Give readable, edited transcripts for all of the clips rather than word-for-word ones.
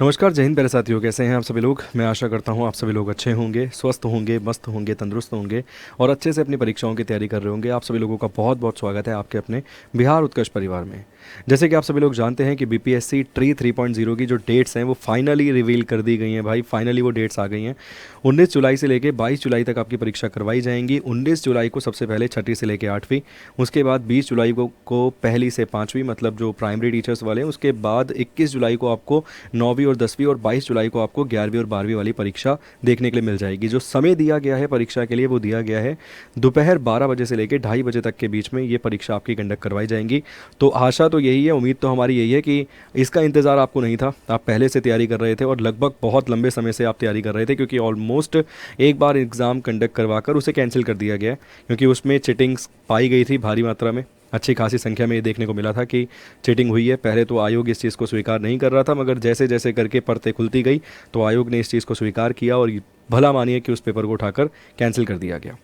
नमस्कार, जय हिंद प्यारे साथियों। कैसे हैं आप सभी लोग। मैं आशा करता हूं आप सभी लोग अच्छे होंगे, स्वस्थ होंगे, मस्त होंगे, तंदुरुस्त होंगे और अच्छे से अपनी परीक्षाओं की तैयारी कर रहे होंगे। आप सभी लोगों का बहुत बहुत स्वागत है आपके अपने बिहार उत्कर्ष परिवार में। जैसे कि आप सभी लोग जानते हैं कि बीपीएससी ट्री 3.0 की जो डेट्स हैं वो फाइनली रिवील कर दी गई हैं भाई। फाइनली वो डेट्स आ गई हैं। 19 जुलाई से लेकर 22 जुलाई तक आपकी परीक्षा करवाई जाएंगी। 19 जुलाई को सबसे पहले छठी से लेकर 8वीं, उसके बाद 20 जुलाई को पहली से 5वीं मतलब जो प्राइमरी टीचर्स वाले हैं, उसके बाद 21 जुलाई को आपको 9वीं और 10वीं और 22 जुलाई को आपको 11वीं और 12वीं वाली परीक्षा देखने के लिए मिल जाएगी। जो समय दिया गया है परीक्षा के लिए वो दिया गया है दोपहर 12 बजे से लेकर 2:30 बजे तक के बीच में ये परीक्षा आपकी कंडक्ट करवाई जाएंगी। तो आशा तो यही है, उम्मीद तो हमारी यही है कि इसका इंतज़ार आपको नहीं था, आप पहले से तैयारी कर रहे थे और लगभग बहुत लंबे समय से आप तैयारी कर रहे थे, क्योंकि ऑलमोस्ट एक बार एग्ज़ाम कंडक्ट करवाकर उसे कैंसिल कर दिया गया क्योंकि उसमें चिटिंग्स पाई गई थी भारी मात्रा में। अच्छी खासी संख्या में ये देखने को मिला था कि चीटिंग हुई है। पहले तो आयोग इस चीज़ को स्वीकार नहीं कर रहा था, मगर जैसे जैसे करके परतें खुलती गई तो आयोग ने इस चीज़ को स्वीकार किया और भला मानिए कि उस पेपर को उठाकर कैंसिल कर दिया गया।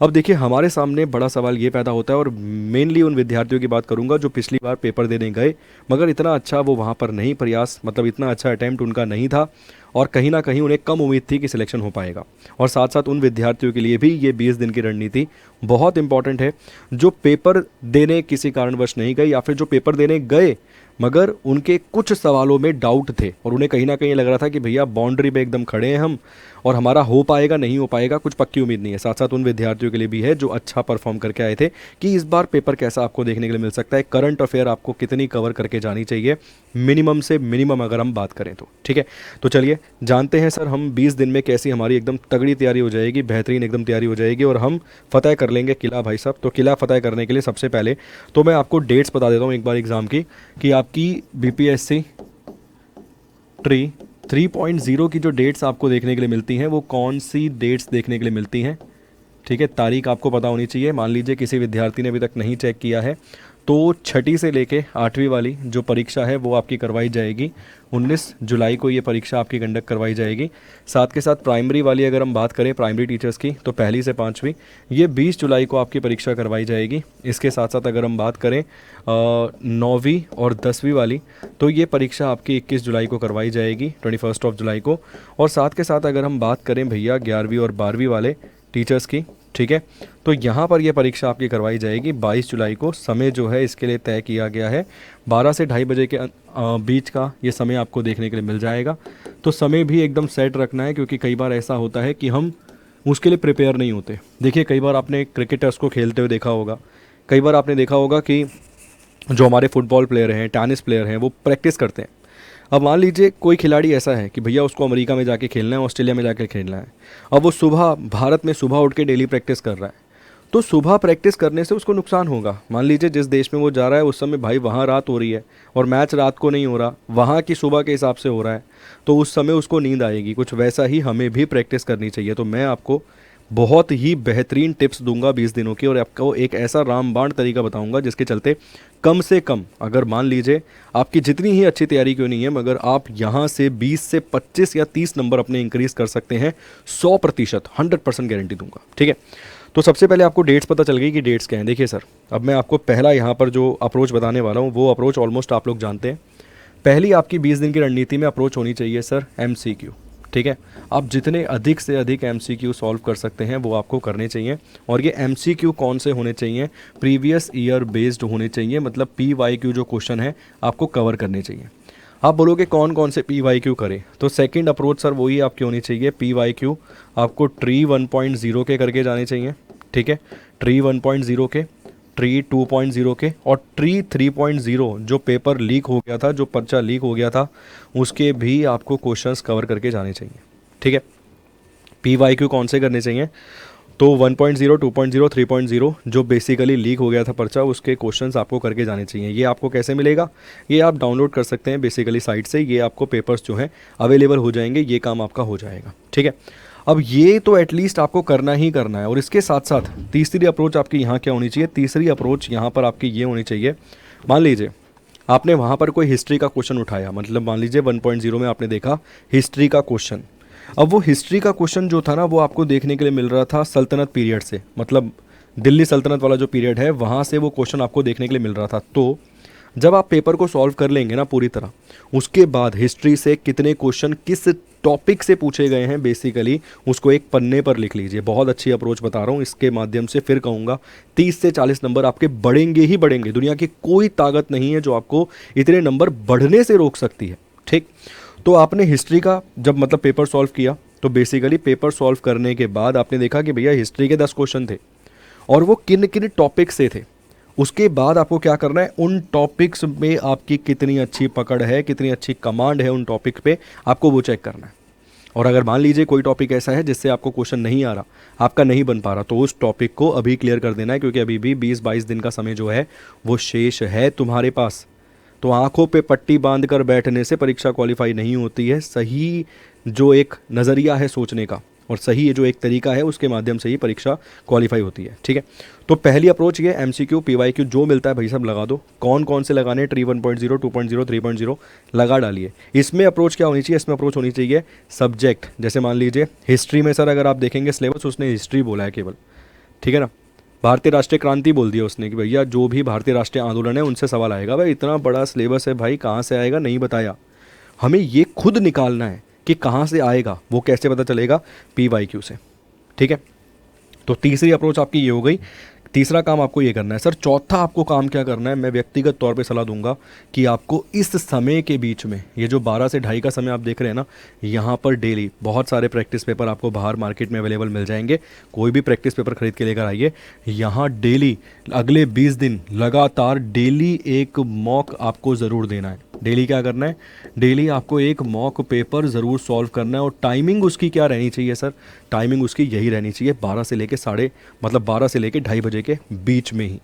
अब देखिए, हमारे सामने बड़ा सवाल ये पैदा होता है और मेनली उन विद्यार्थियों की बात करूंगा जो पिछली बार पेपर देने गए मगर इतना अच्छा वो वहाँ पर नहीं प्रयास मतलब इतना अच्छा अटैम्प्ट उनका नहीं था और कहीं ना कहीं उन्हें कम उम्मीद थी कि सिलेक्शन हो पाएगा। और साथ साथ उन विद्यार्थियों के लिए भी ये 20 दिन की रणनीति बहुत इंपॉर्टेंट है जो पेपर देने किसी कारणवश नहीं गए या फिर जो पेपर देने गए मगर उनके कुछ सवालों में डाउट थे और उन्हें कहीं ना कहीं लग रहा था कि भैया बाउंड्री पे एकदम खड़े हैं हम और हमारा हो पाएगा नहीं हो पाएगा, कुछ पक्की उम्मीद नहीं है। साथ साथ उन विद्यार्थियों के लिए भी है जो अच्छा परफॉर्म करके आए थे कि इस बार पेपर कैसा आपको देखने के लिए मिल सकता है, करंट अफेयर आपको कितनी कवर करके जानी चाहिए मिनिमम से मिनिमम अगर हम बात करें तो। ठीक है, तो चलिए जानते हैं सर हम 20 दिन में कैसी हमारी एकदम तगड़ी तैयारी हो जाएगी, बेहतरीन एकदम तैयारी हो जाएगी और हम फतह कर लेंगे किला भाई साहब। तो किला फतह करने के लिए सबसे पहले तो मैं आपको डेट्स बता देता हूँ एक बार एग्ज़ाम की कि आपकी बीपीएससी ट्री 3.0 की जो डेट्स आपको देखने के लिए मिलती हैं वो कौन सी डेट्स देखने के लिए मिलती हैं। ठीक है, तारीख आपको पता होनी चाहिए। मान लीजिए किसी विद्यार्थी ने अभी तक नहीं चेक किया है तो छठी से लेके 8वीं वाली जो परीक्षा है वो आपकी करवाई जाएगी। 19 जुलाई को ये परीक्षा आपकी कंडक्ट करवाई जाएगी। साथ के साथ प्राइमरी वाली अगर हम बात करें प्राइमरी टीचर्स की तो पहली से 5वीं ये 20 जुलाई को आपकी परीक्षा करवाई जाएगी। इसके साथ साथ अगर हम बात करें 9वीं और 10वीं वाली तो ये परीक्षा आपकी 21 जुलाई को करवाई जाएगी, 21 जुलाई को। और साथ के साथ अगर हम बात करें भैया 11वीं और 12वीं वाले टीचर्स की, ठीक है, तो यहाँ पर यह परीक्षा आपकी करवाई जाएगी 22 जुलाई को। समय जो है इसके लिए तय किया गया है 12 से 2:30 बजे के बीच का ये समय आपको देखने के लिए मिल जाएगा। तो समय भी एकदम सेट रखना है क्योंकि कई बार ऐसा होता है कि हम उसके लिए प्रिपेयर नहीं होते। देखिए, कई बार आपने क्रिकेटर्स को खेलते हुए देखा होगा, कई बार आपने देखा होगा कि जो हमारे फुटबॉल प्लेयर हैं, टेनिस प्लेयर हैं, वो प्रैक्टिस करते हैं। अब मान लीजिए कोई खिलाड़ी ऐसा है कि भैया उसको अमेरिका में जाके खेलना है, ऑस्ट्रेलिया में जाके खेलना है। अब वो सुबह भारत में सुबह उठ के डेली प्रैक्टिस कर रहा है तो सुबह प्रैक्टिस करने से उसको नुकसान होगा। मान लीजिए जिस देश में वो जा रहा है उस समय भाई वहाँ रात हो रही है और मैच रात को नहीं हो रहा, वहाँ की सुबह के हिसाब से हो रहा है, तो उस समय उसको नींद आएगी। कुछ वैसा ही हमें भी प्रैक्टिस करनी चाहिए। तो मैं आपको बहुत ही बेहतरीन टिप्स दूंगा 20 दिनों की और आपको एक ऐसा रामबाण तरीका बताऊंगा जिसके चलते कम से कम अगर मान लीजिए आपकी जितनी ही अच्छी तैयारी क्यों नहीं है मगर आप यहाँ से 20 से 25 या 30 नंबर अपने इंक्रीज कर सकते हैं 100%, 100% गारंटी दूंगा। ठीक है, तो सबसे पहले आपको डेट्स पता चल गई कि डेट्स क्या हैं। देखिए सर, अब मैं आपको पहला यहाँ पर जो अप्रोच बताने वाला हूँ वो अप्रोच ऑलमोस्ट आप लोग जानते हैं। पहली आपकी 20 दिन की रणनीति में अप्रोच होनी चाहिए सर MCQ। ठीक है, आप जितने अधिक से अधिक MCQ सॉल्व कर सकते हैं वो आपको करने चाहिए और ये MCQ कौन से होने चाहिए, प्रीवियस ईयर बेस्ड होने चाहिए, मतलब PYQ जो क्वेश्चन है आपको कवर करने चाहिए। आप बोलोगे कौन कौन से PYQ करें, तो सेकंड अप्रोच सर वही आपकी होनी चाहिए। PYQ आपको ट्री 1.0 के करके जाने चाहिए। ठीक है, ट्री 1.0 के, ट्री 2.0 के और ट्री 3.0 जो पेपर लीक हो गया था, जो पर्चा लीक हो गया था उसके भी आपको क्वेश्चंस कवर करके जाने चाहिए। ठीक है, PYQ कौन से करने चाहिए, तो 1.0, 2.0, 3.0 जो बेसिकली लीक हो गया था पर्चा उसके क्वेश्चंस आपको करके जाने चाहिए। ये आपको कैसे मिलेगा, ये आप डाउनलोड कर सकते हैं बेसिकली साइट से, ये आपको पेपर्स जो हैं अवेलेबल हो जाएंगे, ये काम आपका हो जाएगा। ठीक है, अब ये तो एटलीस्ट आपको करना ही करना है। और इसके साथ साथ तीसरी अप्रोच आपकी यहाँ क्या होनी चाहिए, तीसरी अप्रोच यहाँ पर आपकी ये होनी चाहिए। मान लीजिए आपने वहाँ पर कोई हिस्ट्री का क्वेश्चन उठाया, मतलब मान लीजिए 1.0 में आपने देखा हिस्ट्री का क्वेश्चन। अब वो हिस्ट्री का क्वेश्चन जो था ना वो आपको देखने के लिए मिल रहा था सल्तनत पीरियड से, मतलब दिल्ली सल्तनत वाला जो पीरियड है वहाँ से वो क्वेश्चन आपको देखने के लिए मिल रहा था। तो जब आप पेपर को सॉल्व कर लेंगे ना पूरी तरह, उसके बाद हिस्ट्री से कितने क्वेश्चन किस टॉपिक से पूछे गए हैं बेसिकली उसको एक पन्ने पर लिख लीजिए। बहुत अच्छी अप्रोच बता रहा हूँ, इसके माध्यम से फिर कहूँगा 30 से 40 नंबर आपके बढ़ेंगे ही बढ़ेंगे। दुनिया की कोई ताकत नहीं है जो आपको इतने नंबर बढ़ने से रोक सकती है। ठीक, तो आपने हिस्ट्री का जब मतलब पेपर सॉल्व किया तो बेसिकली पेपर सॉल्व करने के बाद आपने देखा कि भैया हिस्ट्री के 10 क्वेश्चन थे और वो किन किन टॉपिक से थे। उसके बाद आपको क्या करना है, उन टॉपिक्स में आपकी कितनी अच्छी पकड़ है, कितनी अच्छी कमांड है उन टॉपिक पे, आपको वो चेक करना है। और अगर मान लीजिए कोई टॉपिक ऐसा है जिससे आपको क्वेश्चन नहीं आ रहा, आपका नहीं बन पा रहा, तो उस टॉपिक को अभी क्लियर कर देना है, क्योंकि अभी भी 20-22 दिन का समय जो है वो शेष है तुम्हारे पास। तो आंखों पे पट्टी बांध कर बैठने से परीक्षा क्वालिफाई नहीं होती है। सही जो एक नज़रिया है सोचने का और सही जो एक तरीका है उसके माध्यम से ही परीक्षा क्वालिफाई होती है। ठीक है, तो पहली अप्रोच ये एमसीक्यू पीवाईक्यू जो मिलता है भाई सब लगा दो। कौन कौन से लगाने, ट्री 1.0 2.0 3.0 लगा डालिए। इसमें अप्रोच क्या होनी चाहिए, इसमें अप्रोच होनी चाहिए सब्जेक्ट। जैसे मान लीजिए हिस्ट्री में सर अगर आप देखेंगे सिलेबस, उसने हिस्ट्री बोला है केवल, ठीक है ना, भारतीय राष्ट्रीय क्रांति बोल दिया उसने कि भैया जो भी भारतीय राष्ट्रीय आंदोलन है उनसे सवाल आएगा। भाई इतना बड़ा सिलेबस है भाई, कहाँ से आएगा नहीं बताया। हमें ये खुद निकालना है कि कहाँ से आएगा, वो कैसे पता चलेगा, पीवाईक्यू से। ठीक है, तो तीसरी अप्रोच आपकी ये हो गई। तीसरा काम आपको ये करना है सर। चौथा आपको काम क्या करना है, मैं व्यक्तिगत तौर पे सलाह दूंगा कि आपको इस समय के बीच में, ये जो 12 से 2:30 का समय आप देख रहे हैं ना, यहाँ पर डेली बहुत सारे प्रैक्टिस पेपर आपको बाहर मार्केट में अवेलेबल मिल जाएंगे। कोई भी प्रैक्टिस पेपर खरीद के लेकर आइए। यहाँ डेली अगले 20 दिन लगातार डेली एक मॉक आपको ज़रूर देना है। डेली क्या करना है, डेली आपको एक मॉक पेपर ज़रूर सॉल्व करना है। और टाइमिंग उसकी क्या रहनी चाहिए सर, टाइमिंग उसकी यही रहनी चाहिए 12 से लेके 2:30 बजे के बीच में ही।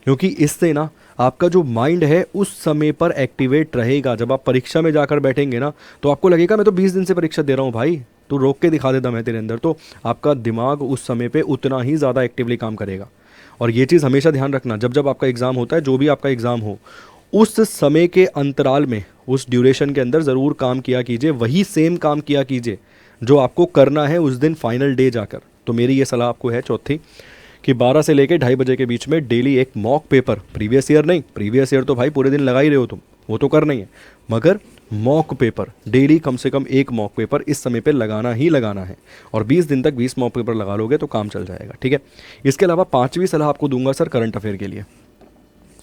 क्योंकि इससे ना आपका जो माइंड है उस समय पर एक्टिवेट रहेगा। जब आप परीक्षा में जाकर बैठेंगे ना तो आपको लगेगा मैं तो 20 दिन से परीक्षा दे रहा हूँ भाई, तो रोक के दिखा देता मैं तेरे अंदर। तो आपका दिमाग उस समय पे उतना ही ज़्यादा एक्टिवली काम करेगा। और ये चीज़ हमेशा ध्यान रखना, जब जब आपका एग्ज़ाम होता है, जो भी आपका एग्ज़ाम हो, उस समय के अंतराल में, उस ड्यूरेशन के अंदर ज़रूर काम किया कीजिए। वही सेम काम किया कीजिए जो आपको करना है उस दिन फाइनल डे जाकर। तो मेरी ये सलाह आपको है चौथी, कि 12 से लेकर 2:30 बजे के बीच में डेली एक मॉक पेपर, प्रीवियस ईयर नहीं, प्रीवियस ईयर तो भाई पूरे दिन लगा ही रहे हो तुम, वो तो करना ही है, मगर मॉक पेपर डेली कम से कम एक मॉक पेपर इस समय पे लगाना ही लगाना है। और 20 दिन तक 20 मॉक पेपर लगा लोगे तो काम चल जाएगा। ठीक है, इसके अलावा 5वीं सलाह आपको दूंगा सर करंट अफेयर के लिए,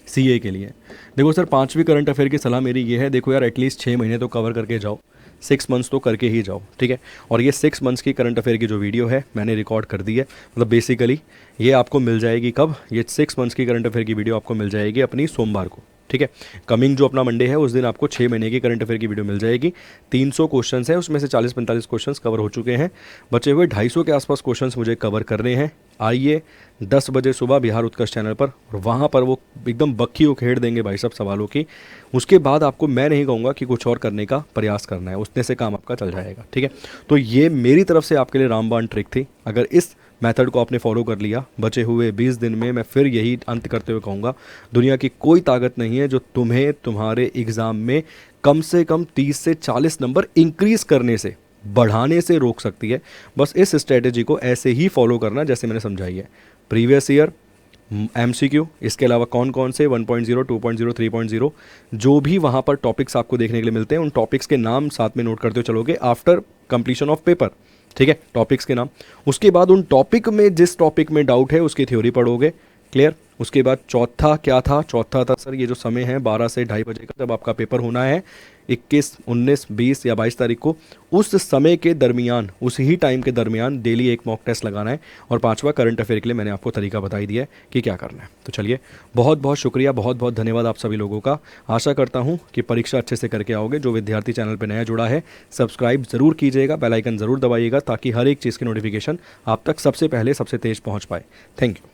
सीए के लिए। देखो सर 5वीं करंट अफेयर की सलाह मेरी ये है, देखो यार एटलीस्ट 6 महीने तो कवर करके जाओ, 6 मंथ्स तो करके ही जाओ। ठीक है, और ये 6 मंथ्स की करंट अफेयर की जो वीडियो है मैंने रिकॉर्ड कर दी है। मतलब बेसिकली ये आपको मिल जाएगी कब, ये 6 मंथ्स की करंट अफेयर की वीडियो आपको मिल जाएगी अपनी सोमवार को। ठीक है, कमिंग जो अपना मंडे है उस दिन आपको 6 महीने की करंट अफेयर की वीडियो मिल जाएगी। 300 क्वेश्चन है, उसमें से 40-45 क्वेश्चन कवर हो चुके हैं, बचे हुए 250 के आसपास क्वेश्चन मुझे कवर करने हैं। आइए 10 बजे सुबह बिहार उत्कर्ष चैनल पर, और वहाँ पर वो एकदम बक्खी उखेड़ देंगे भाई सब सवालों की। उसके बाद आपको मैं नहीं कहूँगा कि कुछ और करने का प्रयास करना है, उतने से काम आपका चल जाएगा। ठीक है, तो ये मेरी तरफ से आपके लिए रामबाण ट्रिक थी। अगर इस मेथड को आपने फॉलो कर लिया बचे हुए 20 दिन में, मैं फिर यही अंत करते हुए कहूँगा, दुनिया की कोई ताकत नहीं है जो तुम्हें तुम्हारे एग्ज़ाम में कम से कम 30 से 40 नंबर इंक्रीज़ करने से, बढ़ाने से रोक सकती है। बस इस स्ट्रेटेजी को ऐसे ही फॉलो करना जैसे मैंने समझाई है। प्रीवियस ईयर, एमसीक्यू, इसके अलावा कौन कौन से 1.0 2.0 3.0 जो भी वहाँ पर टॉपिक्स आपको देखने के लिए मिलते हैं, उन टॉपिक्स के नाम साथ में नोट करते हुए चलोगे आफ्टर कंप्लीशन ऑफ पेपर। ठीक है, टॉपिक्स के नाम, उसके बाद उन टॉपिक में जिस टॉपिक में डाउट है उसकी थ्योरी पढ़ोगे। क्लियर, उसके बाद चौथा क्या था, चौथा था सर ये जो समय है 12 से 2:30 बजे का, जब आपका पेपर होना है 21, 19, 20 या 22 तारीख को, उस समय के दरमियान, उसी ही टाइम के दरमियान डेली एक मॉक टेस्ट लगाना है। और 5वां करंट अफेयर के लिए मैंने आपको तरीका बता ही दिया है कि क्या करना है। तो चलिए, बहुत बहुत शुक्रिया, बहुत बहुत धन्यवाद आप सभी लोगों का। आशा करता हूँ कि परीक्षा अच्छे से करके आओगे। जो विद्यार्थी चैनल पर नया जुड़ा है, सब्सक्राइब ज़रूर कीजिएगा, बेल आइकन ज़रूर दबाइएगा, ताकि हर एक चीज़ की नोटिफिकेशन आप तक सबसे पहले सबसे तेज़ पहुँच पाए। Thank you.